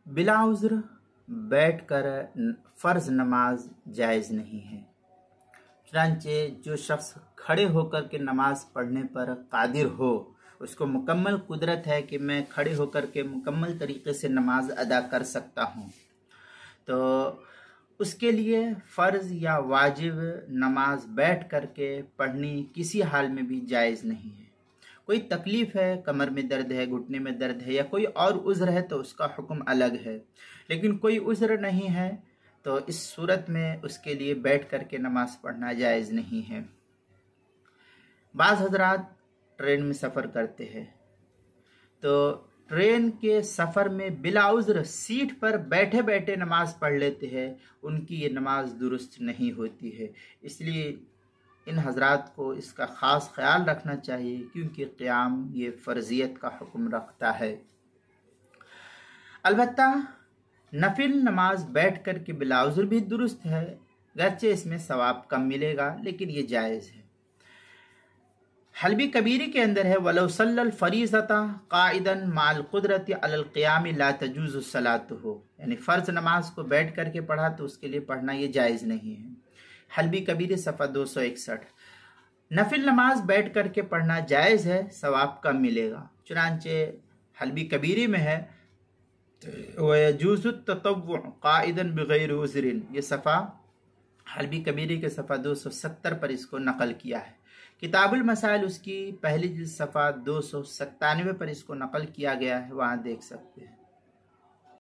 बिला उज़्र बैठ कर फ़र्ज़ नमाज जायज़ नहीं है। चुनांचे जो शख्स खड़े होकर के नमाज पढ़ने पर कादिर हो, उसको मुकम्मल कुदरत है कि मैं खड़े होकर के मुकम्मल तरीके से नमाज अदा कर सकता हूँ, तो उसके लिए फ़र्ज़ या वाजिब नमाज बैठ कर के पढ़नी किसी हाल में भी जायज़ नहीं है। कोई तकलीफ़ है, कमर में दर्द है, घुटने में दर्द है, या कोई और उज़्र है तो उसका हुक्म अलग है। लेकिन कोई उज़्र नहीं है तो इस सूरत में उसके लिए बैठ कर के नमाज पढ़ना जायज़ नहीं है। बाज़ हज़रात ट्रेन में सफ़र करते हैं, तो ट्रेन के सफ़र में बिला उज़्र सीट पर बैठे बैठे नमाज पढ़ लेते हैं, उनकी ये नमाज दुरुस्त नहीं होती है। इसलिए इन हज़रात को इसका ख़ास ख्याल रखना चाहिए, क्योंकि क़याम ये फ़र्ज़ियत का हुक्म रखता है। अलबत्ता नफिल नमाज बैठ कर के बिला उज़्र भी दुरुस्त है, गरचे इसमें सवाब कम मिलेगा, लेकिन ये जायज़ है। हल्बी कबीरी के अंदर है, वलौ सल्लल फरीज़ता काइदन माल कुदरत अलल क़ियाम ला तजूज़ु सलातुहु, यानी फ़र्ज़ नमाज को बैठ करके पढ़ा तो उसके लिए पढ़ना ये जायज़ नहीं है। हल्बी कबीरी सफ़ा 261। नफिल नमाज बैठ करके पढ़ना जायज़ है, सवाब कम मिलेगा। चुनांचे हल्बी कबीरी में है वयजूज़ु ततव्वु काइदन बिग़ैर उज़्रिन, ये सफ़ा हल्बी कबीरी के सफ़ा 270 पर इसको नकल किया है। किताबुल मसाइल उसकी पहली जिल्द सफ़ा 297 पर इसको नकल किया गया है, वहाँ देख सकते हैं।